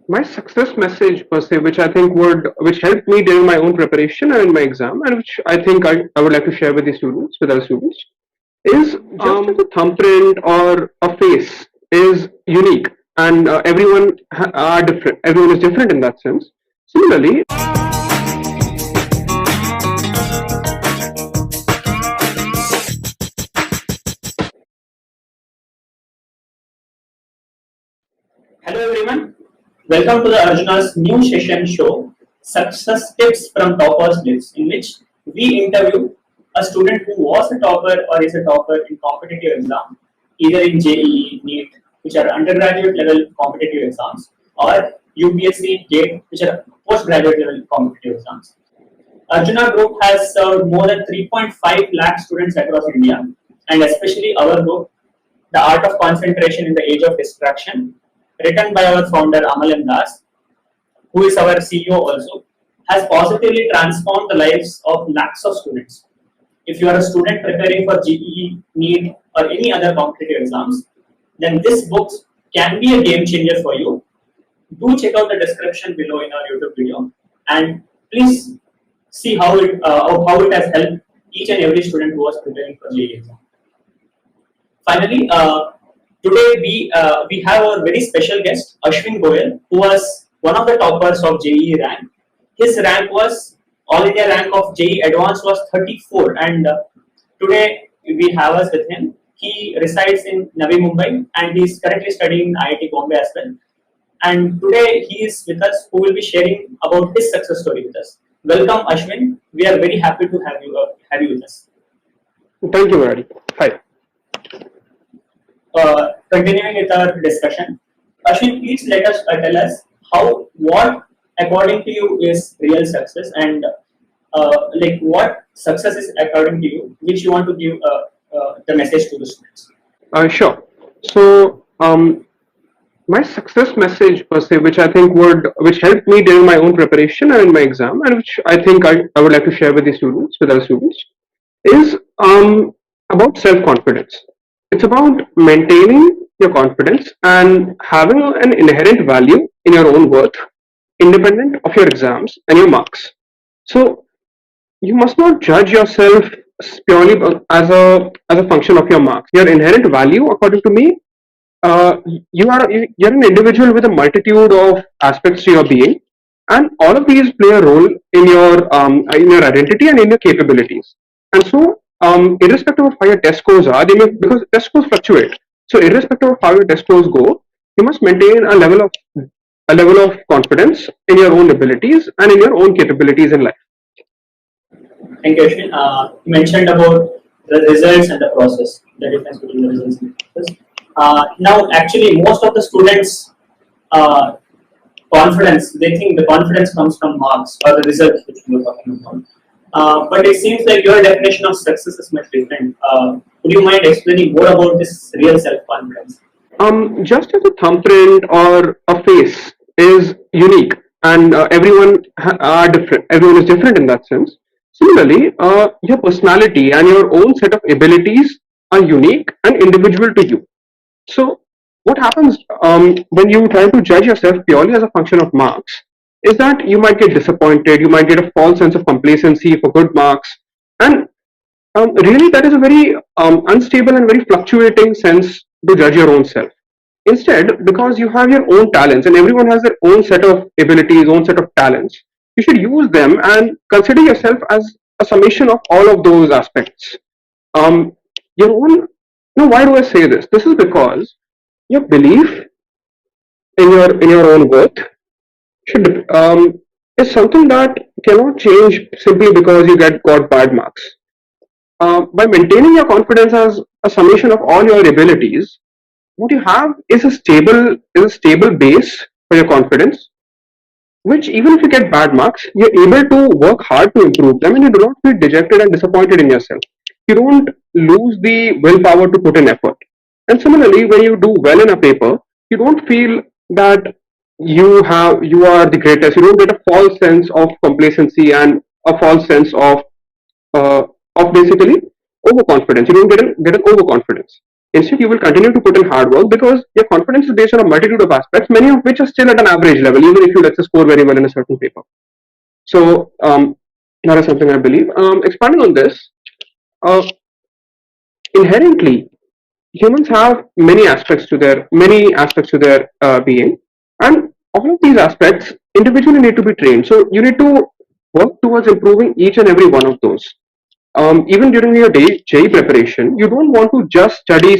My success message per se, which I think which helped me during my own preparation and in my exam, and which I think I would like to share with the students, with other students, is just as a thumbprint or a face is unique, and everyone are different. Everyone is different in that sense. Similarly, Hello everyone, welcome to the Arjuna's new session show, Success Tips from Toppers Lists, in which we interview a student who was a topper or is a topper in competitive exam, either in JEE, NEET, which are undergraduate level competitive exams, or UPSC, GATE, which are postgraduate level competitive exams. Arjuna Group has served more than 3.5 lakh students across India, and especially our book, The Art of Concentration in the Age of Distraction, written by our founder Amalan Das, who is our CEO also, has positively transformed the lives of lakhs of students. If you are a student preparing for JEE, NEET, or any other competitive exams, then this book can be a game changer for you. Do check out the description below in our YouTube video, and please see how it has helped each and every student who was preparing for JEE exam. Finally, today we have our very special guest Ashwin Goyal, who was one of the toppers of JEE rank. His rank was All India rank of JEE Advanced was 34, and today we have us with him. He resides in Navi Mumbai and he is currently studying in IIT Bombay as well. And today he is with us, who will be sharing about his success story with us. Welcome, Ashwin. We are very happy to have you with us. thank you, Murari. Hi. Continuing with our discussion, Ashwin, please let us tell us what according to you is real success, and like what success is according to you, which you want to give the message to the students. Sure. So, my success message per se, which I think which helped me during my own preparation and in my exam, and which I think I would like to share with the students, with other students, is about self-confidence. It's about maintaining your confidence and having an inherent value in your own worth, independent of your exams and your marks. So you must not judge yourself purely as a function of your marks. Your inherent value, according to me, uh, you're an individual with a multitude of aspects to your being, and all of these play a role in your identity and in your capabilities. And so, irrespective of how your test scores are, because test scores fluctuate. So, irrespective of how your test scores go, you must maintain a level of confidence in your own abilities and in your own capabilities in life. Thank you, Ashwin. You mentioned about the results and the process, the difference between the results and the process. Now, actually, most of the students' uh, confidence, they think the confidence comes from marks or the results which we were talking about. But it seems like your definition of success is much different. Would you mind explaining more about this real self-confidence? Just as a thumbprint or a face is unique, and everyone are different. Everyone is different in that sense. Similarly, your personality and your own set of abilities are unique and individual to you. So, what happens when you try to judge yourself purely as a function of marks is that you might get disappointed, you might get a false sense of complacency for good marks, and really that is a very unstable and very fluctuating sense to judge your own self. Instead, because you have your own talents and everyone has their own set of abilities, own set of talents, you should use them and consider yourself as a summation of all of those aspects. Um, your own, why do I say this? This is because your belief in your own worth should is something that cannot change simply because you got bad marks. By maintaining your confidence as a summation of all your abilities, what you have is a stable base for your confidence, which even if you get bad marks, you're able to work hard to improve them, and you do not feel dejected and disappointed in yourself. You don't lose the willpower to put in effort. And similarly, when you do well in a paper, you don't feel that you are the greatest. You don't get a false sense of complacency and a false sense uh, of basically overconfidence. You don't get an overconfidence. Instead, you will continue to put in hard work because your confidence is based on a multitude of aspects, many of which are still at an average level, even if you let's say score very well in a certain paper. So that is something I believe. Expanding on this, uh, inherently humans have many aspects to their being, and all of these aspects individually need to be trained. So you need to work towards improving each and every one of those. Even during your day JEE preparation, you don't want to just study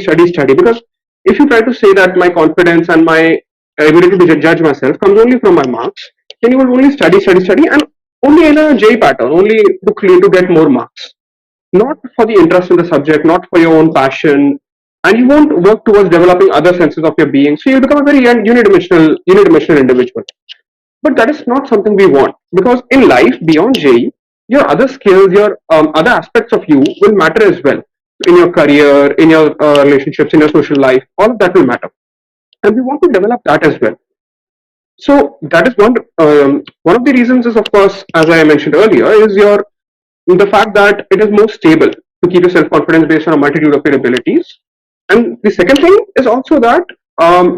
because if you try to say that my confidence and my ability to judge myself comes only from my marks, then you will only study, and only in a JEE pattern, only to get more marks, not for the interest in the subject, not for your own passion, and you won't work towards developing other senses of your being. So you become a very unidimensional individual. But that is not something we want because in life beyond JEE, your other skills, your other aspects of you will matter as well. In your career, in your relationships, in your social life, all of that will matter, and we want to develop that as well. So that is one of the reasons is, of course, as I mentioned earlier, is your the fact that it is more stable to keep your self confidence based on a multitude of your abilities. And the second thing is also that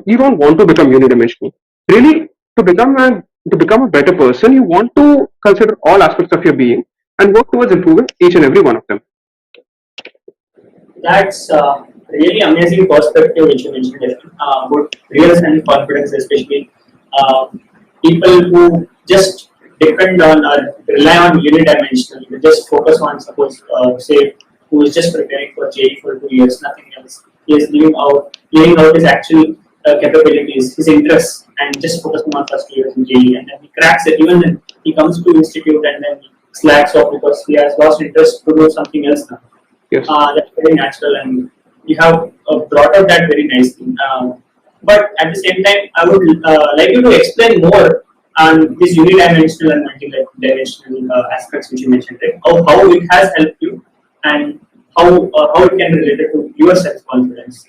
you don't want to become unidimensional. Really, to become a to become a better person, you want to consider all aspects of your being and work towards improving each and every one of them. That's really amazing perspective which you mentioned about real self confidence, especially uh, people who just depend on or rely on unidimensional. They just focus on, suppose, say, who is just preparing for JEE for 2 years, nothing else. He is living out his actual capabilities, his interests, and just focusing on first 2 years in JEE, and then he cracks it. Even then, he comes to institute and then slacks off because he has lost interest to do something else now. Yes. That's very natural, and you have brought up that very nicely. But at the same time, I would like you to explain more on these unidimensional and multi-dimensional aspects which you mentioned, right? How it has helped you, and how it can relate it to your self confidence.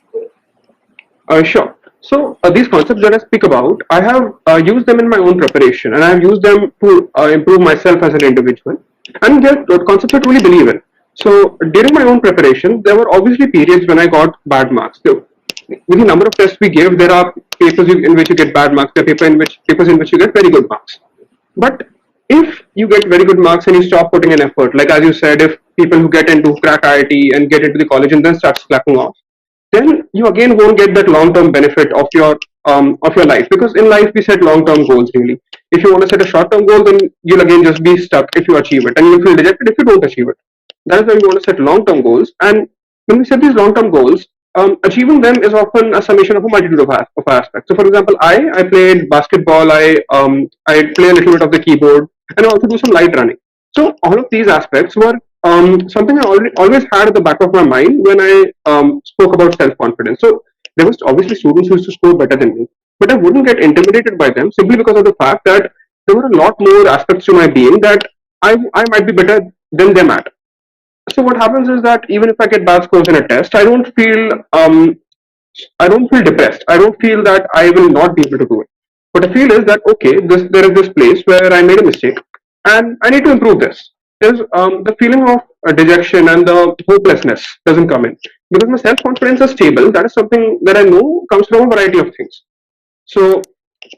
Sure. So these concepts that I speak about, I have used them in my own preparation, and I have used them to improve myself as an individual. And they're concepts I truly believe in. So during my own preparation, there were obviously periods when I got bad marks. So, with the number of tests we give, there are in which you get bad marks. There are papers in which you get very good marks. But if you get very good marks and you stop putting in effort, like as you said, if people who get into crack IIT and get into the college and then start slacking off, then you again won't get that long-term benefit of your life, because in life we set long-term goals. Really, if you want to set a short-term goal, then you'll again just be stuck if you achieve it, and you'll feel dejected if you don't achieve it. That is why we want to set long-term goals, and when we set these long-term goals, achieving them is often a summation of a multitude of aspects. So, for example, I played basketball, I play a little bit of the keyboard, and I also do some light running. So all of these aspects were something I always had at the back of my mind when I spoke about self confidence. So there was obviously students who used to score better than me, but I wouldn't get intimidated by them simply because of the fact that there were a lot more aspects to my being that I might be better than them at. So what happens is that even if I get bad scores in a test, I don't feel depressed. I don't feel that I will not be able to do it. What I feel is that okay, there is this place where I made a mistake, and I need to improve this. There's the feeling of dejection and the hopelessness doesn't come in because my self confidence is stable. That is something that I know comes from a variety of things. So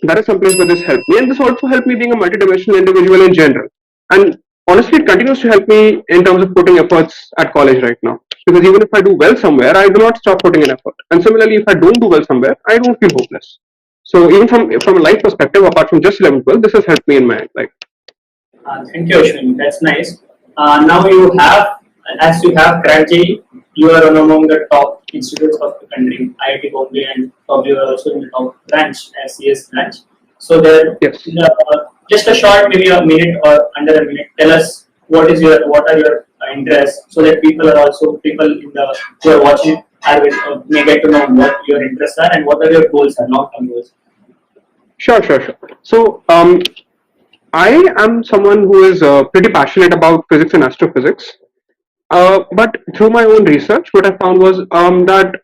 that is someplace where this helped me, and this also helped me being a multidimensional individual in general. And honestly, it continues to help me in terms of putting efforts at college right now. Because even if I do well somewhere, I do not stop putting in effort. And similarly, if I don't do well somewhere, I don't feel hopeless. So even from a life perspective, apart from just level 12, this has helped me in my life. Thank you, Ashwin. That's nice. Now you have, as you have cracked JEE, you are one among the top institutes of the country, IIT Bombay, and probably you are also in the top branch, CS branch. So there, Yes. just a short, maybe a minute or under a minute, tell us what are your interests, so that people in the who are watching may get to know what your interests are and what are your goals are, long-term goals. Sure. So I am someone who is pretty passionate about physics and astrophysics. But through my own research, what I found was that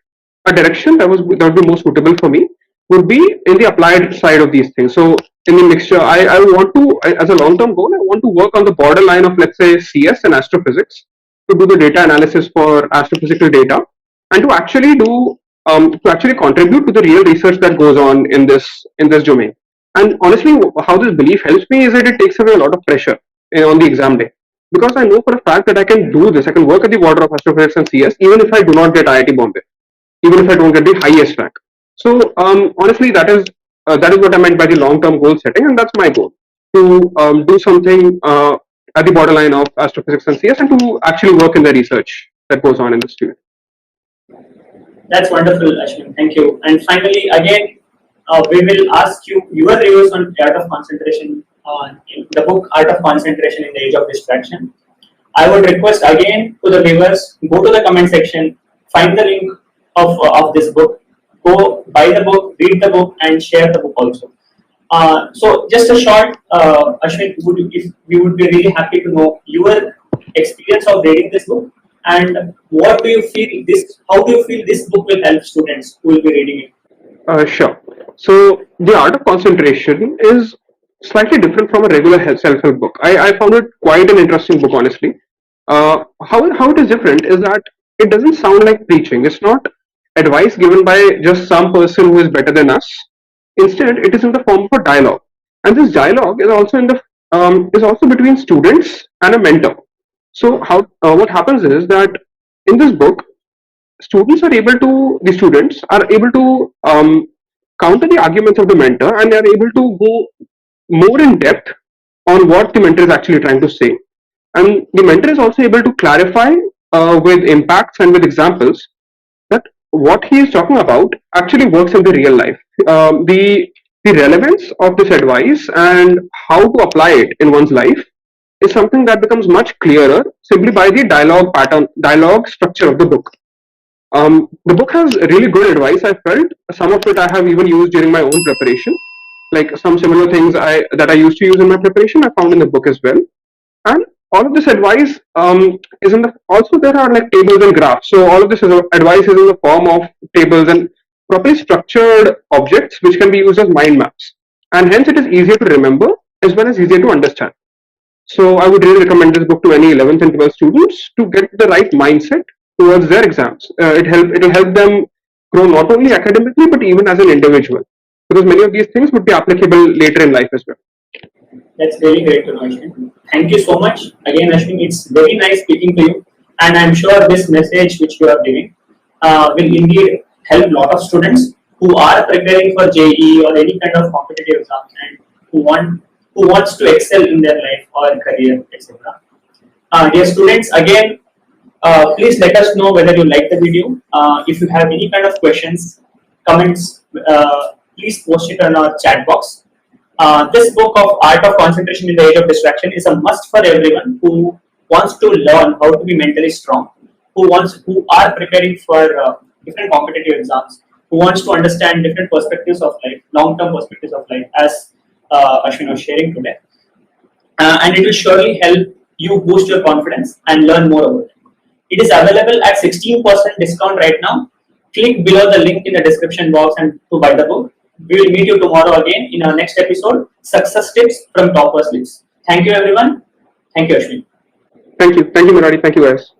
a direction that would be most suitable for me would be in the applied side of these things. So in the mixture, I want to, as a long-term goal, I want to work on the borderline of, let's say, CS and astrophysics to do the data analysis for astrophysical data. and to actually contribute to the real research that goes on in this domain. And honestly, how this belief helps me is that it takes away a lot of pressure on the exam day, because I know for a fact that I can do this. I can work at the border of astrophysics and CS even if I do not get IIT Bombay, even if I don't get the highest rank. So honestly, that is what I meant by the long-term goal setting, and that's my goal, to do something at the borderline of astrophysics and CS, and to actually work in the research that goes on in the field. That's wonderful, Ashwin. Thank you. And finally, again, we will ask you your reviews on Art of Concentration, on the book Art of Concentration in the Age of Distraction. I would request again to the viewers, go to the comment section, find the link of this book, go buy the book, read the book, and share the book also. So just a short, Ashwin, if we would be really happy to know your experience of reading this book, and what do you feel this? How do you feel this book will help students who will be reading it? Sure. So the art of concentration is slightly different from a regular self-help book. I found it quite an interesting book, honestly. How it is different is that it doesn't sound like preaching. It's not advice given by just some person who is better than us. Instead, it is in the form of a dialogue, and this dialogue is also between students and a mentor. So what happens is that in this book, the students are able to counter the arguments of the mentor, and they are able to go more in depth on what the mentor is actually trying to say. And the mentor is also able to clarify with impacts and with examples that what he is talking about actually works in the real life. The relevance of this advice and how to apply it in one's life is something that becomes much clearer simply by the dialogue structure of the book. The book has really good advice. I felt some of it I have even used during my own preparation, like some similar things that I used to use in my preparation. I found in the book as well, and all of this advice is in the. Also, there are like tables and graphs. So all of this advice is in the form of tables and properly structured objects, which can be used as mind maps, and hence it is easier to remember as well as easier to understand. So I would really recommend this book to any 11th and 12th students to get the right mindset towards their exams. It will help them grow not only academically but even as an individual, because many of these things would be applicable later in life as well. That's really great to know, Ashwin. Thank you so much again, Ashwin. It's very nice speaking to you, and I'm sure this message which you are giving will indeed help a lot of students who are preparing for JEE or any kind of competitive exam and who wants to excel in their life or career, etc. Dear students, again, please let us know whether you like the video. If you have any kind of questions, comments, please post it on our chat box. This book of Art of Concentration in the Age of Distraction is a must for everyone who wants to learn how to be mentally strong, who are preparing for different competitive exams, who wants to understand different perspectives of life, long-term perspectives of life, as Ashwin was sharing today. And it will surely help you boost your confidence and learn more about it. It is available at 16% discount right now. Click below the link in the description box and to buy the book. We will meet you tomorrow again in our next episode, Success Tips from Toppers Lips. Thank you, everyone. Thank you, Ashwin. Thank you, Murari. Thank you, guys.